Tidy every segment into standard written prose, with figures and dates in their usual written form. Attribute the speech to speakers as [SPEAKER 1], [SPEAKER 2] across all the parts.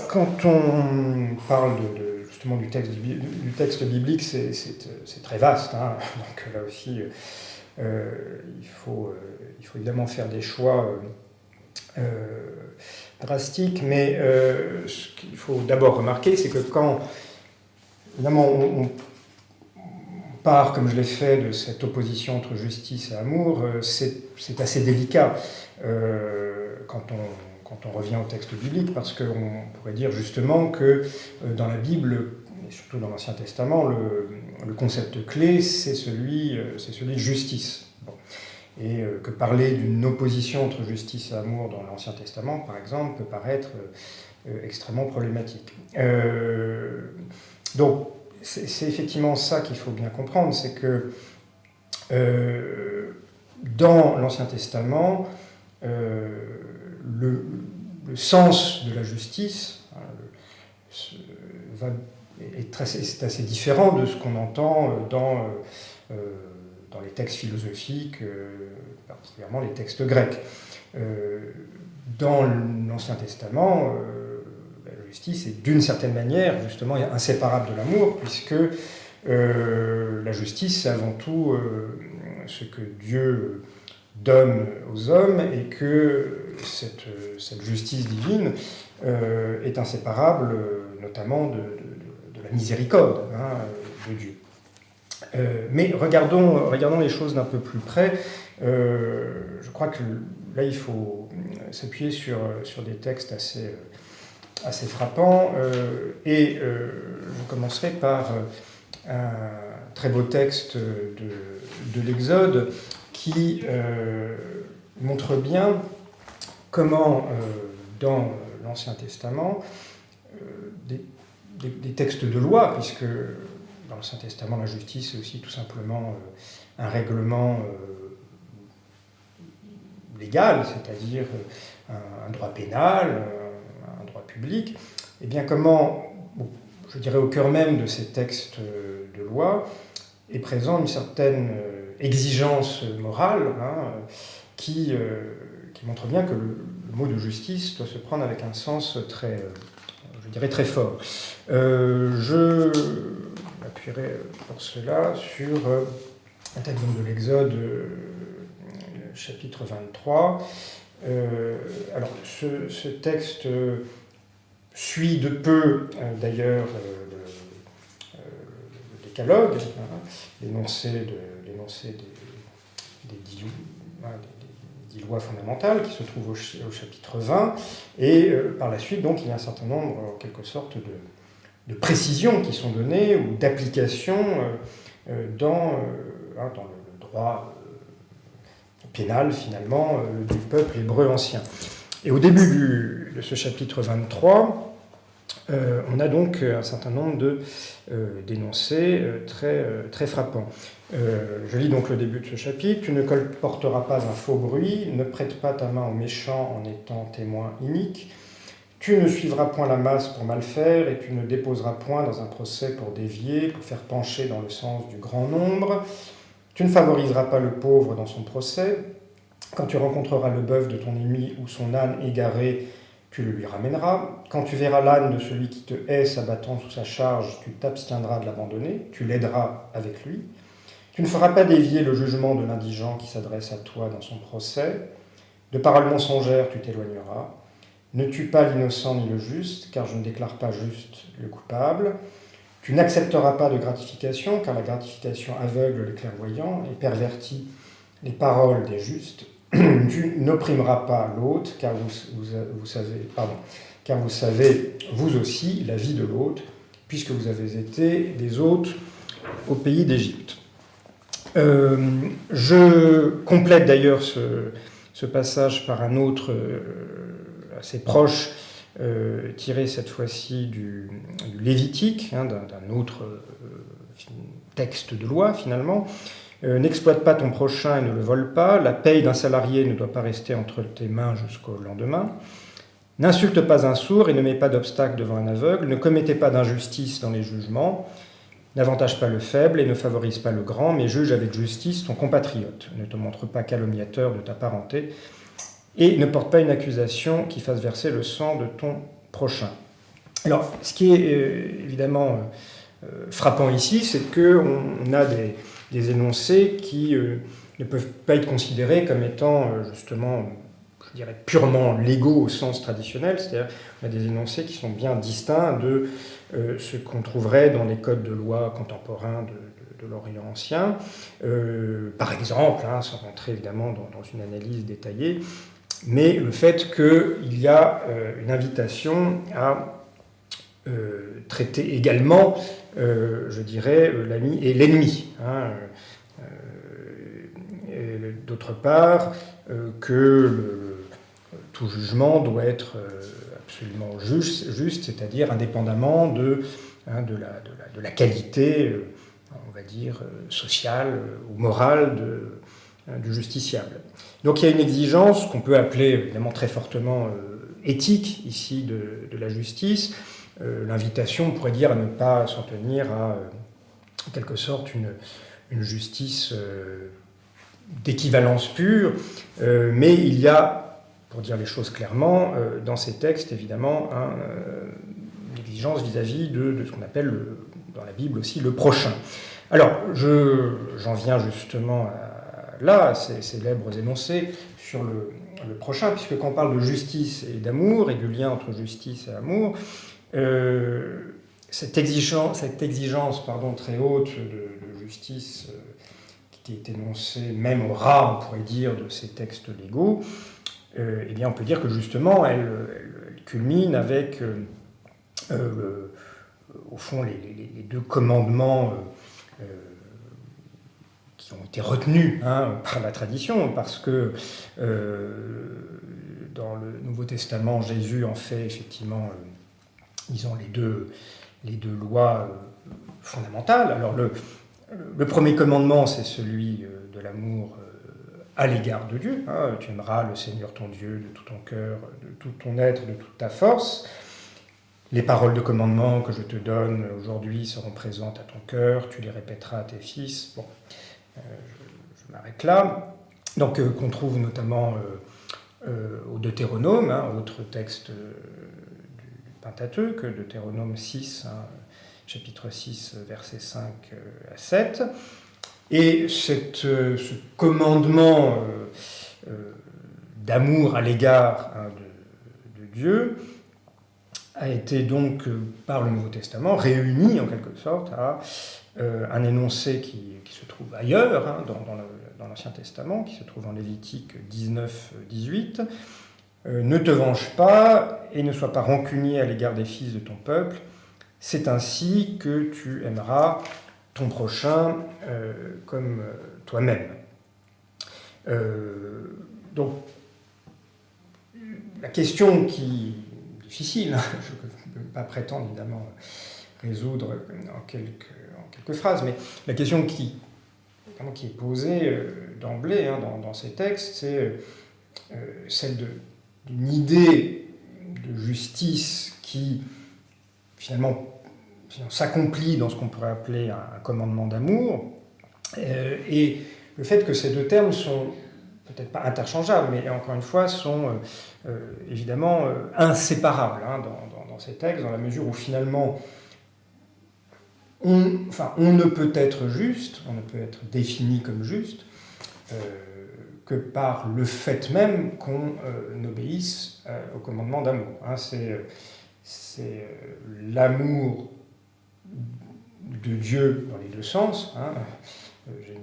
[SPEAKER 1] Quand on parle justement du texte biblique, c'est très vaste, hein. Donc là aussi, il faut évidemment faire des choix drastiques, mais ce qu'il faut d'abord remarquer, c'est que quand évidemment on part, comme je l'ai fait, de cette opposition entre justice et amour, c'est assez délicat quand on revient au texte biblique, parce qu'on pourrait dire justement que dans la Bible, et surtout dans l'Ancien Testament, le concept clé, c'est celui de justice. Bon. Et que parler d'une opposition entre justice et amour dans l'Ancien Testament, par exemple, peut paraître extrêmement problématique. Donc, c'est effectivement ça qu'il faut bien comprendre, c'est que dans l'Ancien Testament, le sens de la justice est assez différent de ce qu'on entend dans les textes philosophiques, particulièrement les textes grecs. Dans l'Ancien Testament, la justice est d'une certaine manière justement inséparable de l'amour, puisque la justice, c'est avant tout ce que Dieu donne aux hommes, et que cette justice divine est inséparable notamment de la miséricorde, hein, de Dieu. Mais regardons les choses d'un peu plus près. Je crois que là, il faut s'appuyer sur des textes assez frappants. Et je commencerai par un très beau texte de l'Exode qui montre bien comment, dans l'Ancien Testament, des textes de loi, puisque dans l'Ancien Testament, la justice, c'est aussi tout simplement un règlement légal, c'est-à-dire un droit pénal, un droit public. Et bien comment, je dirais au cœur même de ces textes de loi, est présente une certaine exigence morale, hein, qui montre bien que le mot de justice doit se prendre avec un sens très, je dirais, très fort. Je m'appuierai pour cela sur un texte de l'Exode, chapitre 23. Alors, ce texte suit de peu, d'ailleurs, le décalogue, hein, l'énoncé des 10 lois fondamentales qui se trouvent au chapitre 20, et par la suite, donc, il y a un certain nombre, en quelque sorte, de précisions qui sont données, ou d'applications dans le droit pénal, finalement, du peuple hébreu ancien. Et au début de ce chapitre 23, on a donc un certain nombre d'énoncés très frappants. Je lis donc le début de ce chapitre. « Tu ne colporteras pas un faux bruit, ne prête pas ta main au méchant en étant témoin inique. Tu ne suivras point la masse pour mal faire, et tu ne déposeras point dans un procès pour dévier, pour faire pencher dans le sens du grand nombre. Tu ne favoriseras pas le pauvre dans son procès. Quand tu rencontreras le bœuf de ton ennemi ou son âne égaré, tu le lui ramèneras. Quand tu verras l'âne de celui qui te hait s'abattant sous sa charge, tu t'abstiendras de l'abandonner, tu l'aideras avec lui. Tu ne feras pas dévier le jugement de l'indigent qui s'adresse à toi dans son procès. De paroles mensongères, tu t'éloigneras. Ne tue pas l'innocent ni le juste, car je ne déclare pas juste le coupable. Tu n'accepteras pas de gratification, car la gratification aveugle les clairvoyants et pervertit les paroles des justes. Tu n'opprimeras pas l'autre, car vous savez, vous aussi, la vie de l'autre, puisque vous avez été des hôtes au pays d'Égypte. » Je complète d'ailleurs ce passage par un autre assez proche, tiré cette fois-ci du Lévitique, hein, d'un autre texte de loi finalement. N'exploite pas ton prochain et ne le vole pas. La paye d'un salarié ne doit pas rester entre tes mains jusqu'au lendemain. N'insulte pas un sourd et ne mets pas d'obstacle devant un aveugle. Ne commettez pas d'injustice dans les jugements. N'avantage pas le faible et ne favorise pas le grand, mais juge avec justice ton compatriote. Ne te montre pas calomniateur de ta parenté et ne porte pas une accusation qui fasse verser le sang de ton prochain. Alors, ce qui est évidemment frappant ici, c'est qu'on a des énoncés qui ne peuvent pas être considérés comme étant justement, je dirais, purement légaux au sens traditionnel, c'est-à-dire qu'on a des énoncés qui sont bien distincts de ce qu'on trouverait dans les codes de loi contemporains de l'Orient ancien. Par exemple, hein, sans rentrer évidemment dans une analyse détaillée, mais le fait qu'il y a une invitation à traiter également, je dirais, l'ami et l'ennemi. Hein, d'autre part, que tout jugement doit être absolument juste, c'est-à-dire indépendamment de la qualité, on va dire, sociale ou morale du justiciable. Donc il y a une exigence qu'on peut appeler évidemment très fortement éthique ici de la justice. L'invitation, on pourrait dire, à ne pas s'en tenir à, en quelque sorte, une justice d'équivalence pure, mais il y a, pour dire les choses clairement, dans ces textes, évidemment, une exigence vis-à-vis de ce qu'on appelle, dans la Bible aussi, le prochain. Alors, j'en viens justement là, à ces célèbres énoncés sur le prochain, puisque quand on parle de justice et d'amour, et du lien entre justice et amour, cette exigence très haute de justice qui est énoncée même au ras, on pourrait dire, de ces textes légaux, eh bien on peut dire que justement elle culmine avec au fond les deux commandements qui ont été retenus par la tradition, parce que dans le Nouveau Testament, Jésus en fait effectivement disons les deux lois fondamentales. Alors le premier commandement, c'est celui de l'amour à l'égard de Dieu. Hein. Tu aimeras le Seigneur ton Dieu de tout ton cœur, de tout ton être, de toute ta force. Les paroles de commandement que je te donne aujourd'hui seront présentes à ton cœur, tu les répéteras à tes fils. Bon, je m'arrête là. Donc, qu'on trouve notamment au Deutéronome, autre texte du Pentateuque, Deutéronome 6, chapitre 6, versets 5 à 7. Et ce commandement d'amour à l'égard de Dieu a été donc, par le Nouveau Testament, réuni en quelque sorte à un énoncé qui se trouve ailleurs, dans l'Ancien Testament, qui se trouve en Lévitique 19, 18. Ne te venge pas et ne sois pas rancunier à l'égard des fils de ton peuple. C'est ainsi que tu aimeras ton prochain comme toi-même. Donc, la question qui est difficile, je ne peux pas prétendre évidemment résoudre en quelques phrases, mais la question qui est posée d'emblée dans ces textes, c'est celle d'une idée de justice qui finalement s'accomplit dans ce qu'on pourrait appeler un commandement d'amour, et le fait que ces deux termes sont peut-être pas interchangeables, mais encore une fois sont évidemment inséparables dans ces textes, dans la mesure où finalement on ne peut être juste, on ne peut être défini comme juste que par le fait même qu'on obéisse au commandement d'amour. C'est l'amour de Dieu dans les deux sens, les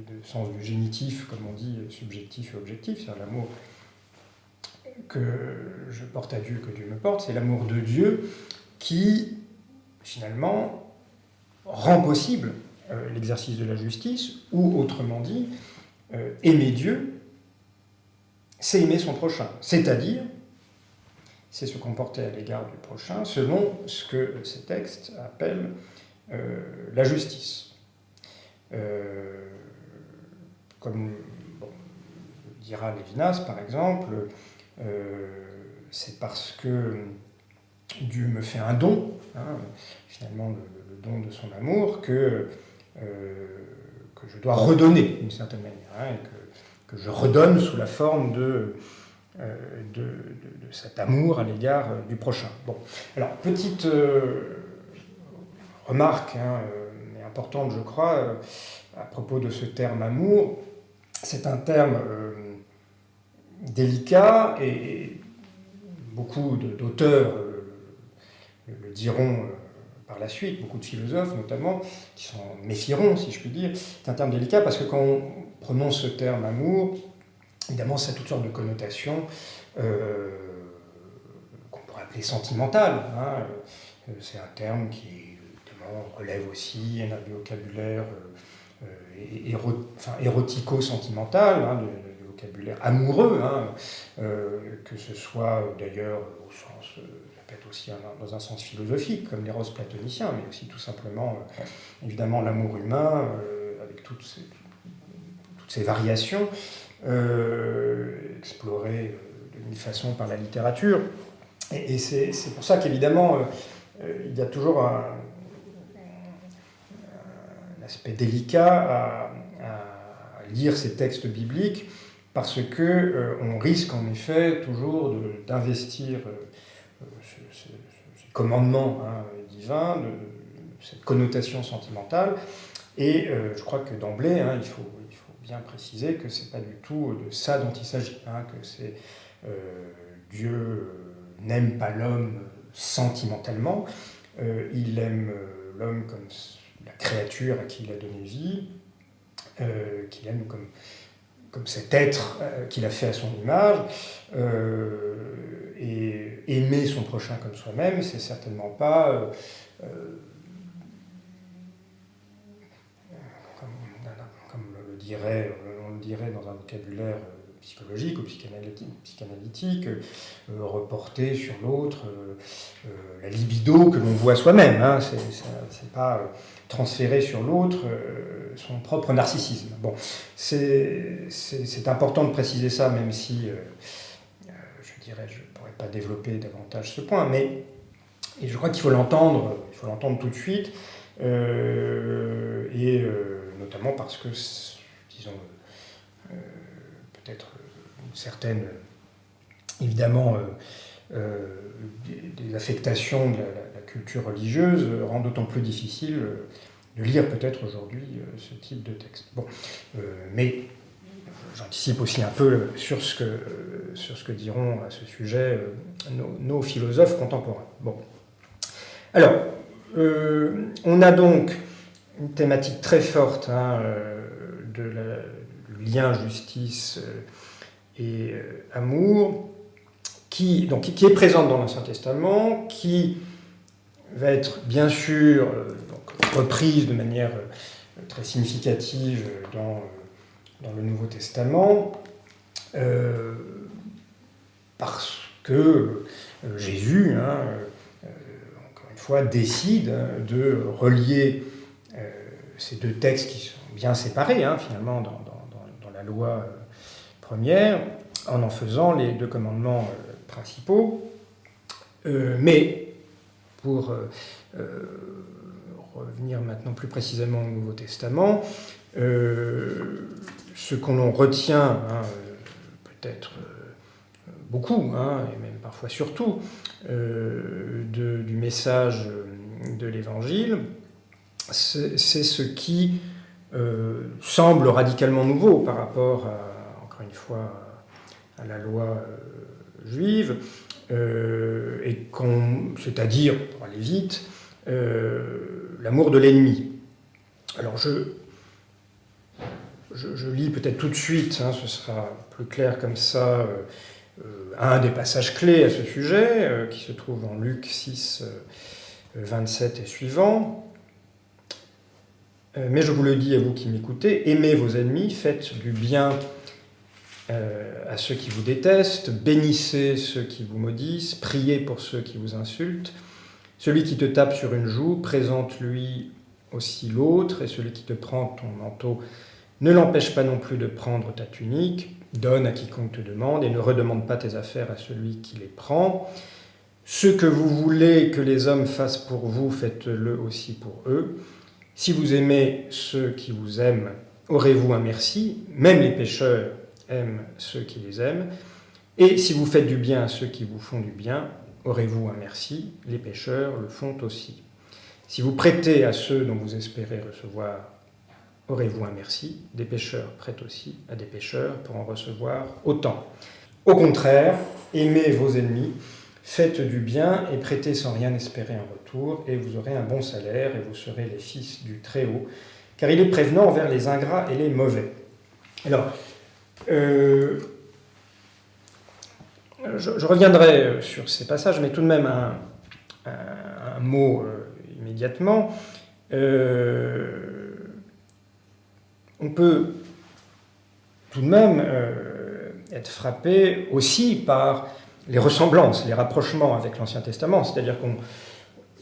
[SPEAKER 1] deux sens du génitif, comme on dit, subjectif et objectif, c'est-à-dire l'amour que je porte à Dieu, que Dieu me porte, c'est l'amour de Dieu qui, finalement, rend possible l'exercice de la justice, ou autrement dit, aimer Dieu, c'est aimer son prochain, c'est-à-dire c'est se comporter à l'égard du prochain selon ce que ces textes appellent la justice. Comme dira Lévinas, par exemple, c'est parce que Dieu me fait un don, finalement le don de son amour, que je dois redonner d'une certaine manière, et que je redonne sous la forme de de cet amour à l'égard du prochain. Bon, alors, petite remarque, mais importante, je crois, à propos de ce terme amour. C'est un terme délicat et beaucoup d'auteurs le diront par la suite, beaucoup de philosophes notamment, qui s'en méfieront, si je puis dire. C'est un terme délicat parce que quand on prononce ce terme amour, évidemment, ça a toutes sortes de connotations qu'on pourrait appeler sentimentales. C'est un terme qui relève aussi un vocabulaire érotico-sentimental, du vocabulaire amoureux, que ce soit d'ailleurs au sens, ça peut être aussi dans un sens philosophique, comme l'éros platonicien, mais aussi tout simplement, évidemment, l'amour humain, avec toutes ces variations, explorées de mille façons par la littérature. Et c'est pour ça qu'évidemment, il y a toujours un aspect délicat à lire ces textes bibliques, parce qu'on risque en effet toujours d'investir ce commandement divin, de cette connotation sentimentale. Et je crois que d'emblée, il faut bien préciser que ce n'est pas du tout de ça dont il s'agit, que c'est Dieu n'aime pas l'homme sentimentalement, il aime l'homme comme la créature à qui il a donné vie, qu'il aime comme cet être qu'il a fait à son image, et aimer son prochain comme soi-même, c'est certainement pas comme on le dirait dans un vocabulaire psychologique ou psychanalytique, reporter sur l'autre la libido que l'on voit soi-même. C'est pas transférer sur l'autre son propre narcissisme. Bon, c'est important de préciser ça, même si je dirais, je ne pourrais pas développer davantage ce point, mais et je crois qu'il faut l'entendre tout de suite, et notamment parce que, disons, peut-être une certaine, évidemment, des affectations de la culture religieuse rend d'autant plus difficile de lire peut-être aujourd'hui ce type de texte. Bon, mais j'anticipe aussi un peu sur ce que diront à ce sujet nos philosophes contemporains. Bon. Alors, on a donc une thématique très forte du lien justice et amour, qui est présente dans l'Ancien Testament, qui va être bien sûr reprise de manière très significative dans le Nouveau Testament, parce que Jésus, encore une fois, décide de relier ces deux textes qui sont bien séparés, finalement, dans la loi première, en faisant les deux commandements principaux. Mais pour revenir maintenant plus précisément au Nouveau Testament, ce qu'on retient, peut-être beaucoup, et même parfois surtout, du message de l'Évangile, c'est ce qui semble radicalement nouveau par rapport, encore une fois, à la loi juive, c'est-à-dire, pour aller vite, l'amour de l'ennemi. Alors je lis peut-être tout de suite, ce sera plus clair comme ça, un des passages clés à ce sujet, qui se trouve en Luc 6, 27 et suivant. Mais je vous le dis à vous qui m'écoutez, aimez vos ennemis, faites du bien à ceux qui vous détestent, bénissez ceux qui vous maudissent, priez pour ceux qui vous insultent. Celui qui te tape sur une joue, présente-lui aussi l'autre, et celui qui te prend ton manteau, ne l'empêche pas non plus de prendre ta tunique. Donne à quiconque te demande, et ne redemande pas tes affaires à celui qui les prend. Ce que vous voulez que les hommes fassent pour vous, faites-le aussi pour eux. Si vous aimez ceux qui vous aiment, aurez-vous un merci. Même les pécheurs aiment ceux qui les aiment. Et si vous faites du bien à ceux qui vous font du bien, aurez-vous un merci, les pécheurs le font aussi. Si vous prêtez à ceux dont vous espérez recevoir, aurez-vous un merci, des pécheurs prêtent aussi à des pécheurs pour en recevoir autant. Au contraire, aimez vos ennemis, faites du bien et prêtez sans rien espérer en retour, et vous aurez un bon salaire, et vous serez les fils du Très-Haut, car il est prévenant envers les ingrats et les mauvais. Alors, je reviendrai sur ces passages, mais tout de même un mot immédiatement. On peut tout de même être frappé aussi par les ressemblances, les rapprochements avec l'Ancien Testament. C'est-à-dire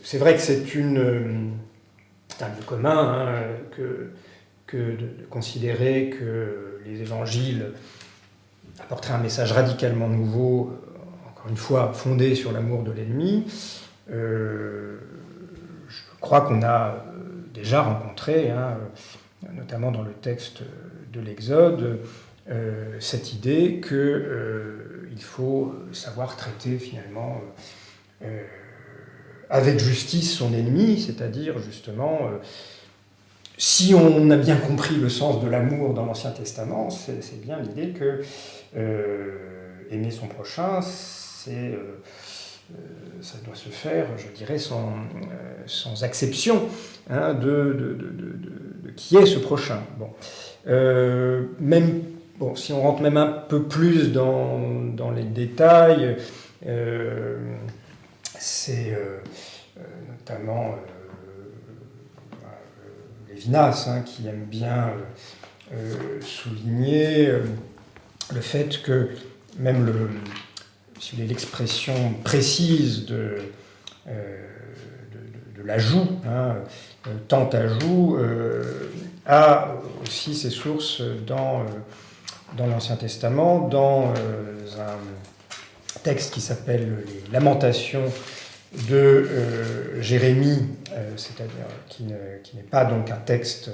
[SPEAKER 1] c'est vrai que c'est un lieu commun que de considérer que les évangiles apporteraient un message radicalement nouveau, encore une fois fondé sur l'amour de l'ennemi. Je crois qu'on a déjà rencontré, notamment dans le texte de l'Exode, cette idée qu'il faut savoir traiter finalement avec justice son ennemi, c'est-à-dire justement, si on a bien compris le sens de l'amour dans l'Ancien Testament, c'est bien l'idée que aimer son prochain, ça doit se faire, je dirais, sans exception de qui est ce prochain. Bon. Si on rentre même un peu plus dans les détails, c'est notamment Lévinas qui aime bien souligner le fait que même l'expression précise de l'ajout, tant ajout, a aussi ses sources dans l'Ancien Testament, dans un texte qui s'appelle les Lamentations de Jérémie, c'est-à-dire qui n'est pas donc un texte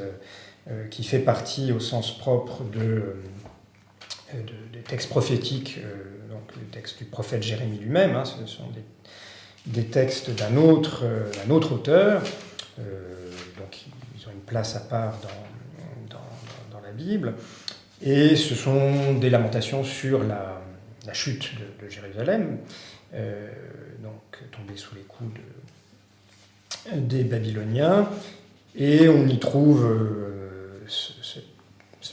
[SPEAKER 1] qui fait partie au sens propre des textes prophétiques, donc le texte du prophète Jérémie lui-même, ce sont des textes d'un autre auteur, donc ils ont une place à part dans la Bible, et ce sont des lamentations sur la chute de Jérusalem, donc tombée sous les coups des Babyloniens, et on y trouve ce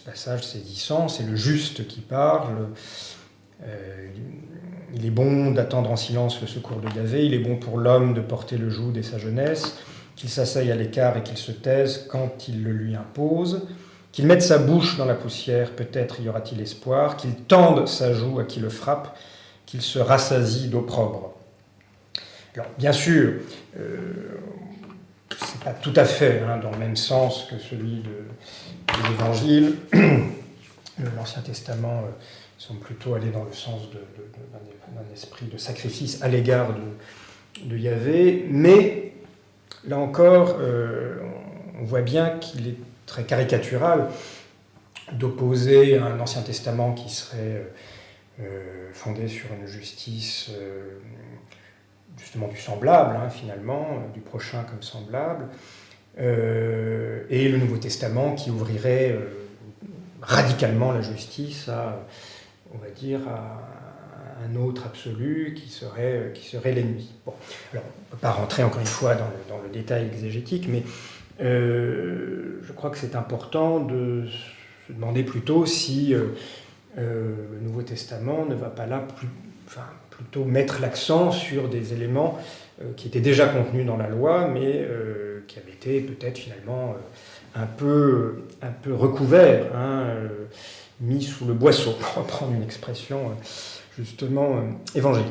[SPEAKER 1] passage saisissant, c'est le juste qui parle. Il est bon d'attendre en silence le secours de Yahvé, il est bon pour l'homme de porter le joug dès sa jeunesse, qu'il s'asseye à l'écart et qu'il se taise quand il le lui impose, qu'il mette sa bouche dans la poussière, peut-être y aura-t-il espoir, qu'il tende sa joue à qui le frappe, qu'il se rassasie d'opprobre. Alors, bien sûr, c'est pas tout à fait dans le même sens que celui de l'Évangile. L'Ancien Testament semble plutôt aller dans le sens d'un esprit de sacrifice à l'égard de Yahvé, mais là encore, on voit bien qu'il est très caricatural d'opposer un Ancien Testament qui serait fondé sur une justice justement du semblable, finalement, du prochain comme semblable, et le Nouveau Testament qui ouvrirait radicalement la justice à, on va dire, à un autre absolu qui serait l'ennemi. Bon, alors, on ne peut pas rentrer encore une fois dans le détail exégétique, mais je crois que c'est important de se demander plutôt si le Nouveau Testament ne va pas là plutôt mettre l'accent sur des éléments qui étaient déjà contenus dans la loi, mais qui avaient été peut-être finalement un peu recouverts, mis sous le boisseau, pour reprendre une expression justement évangélique.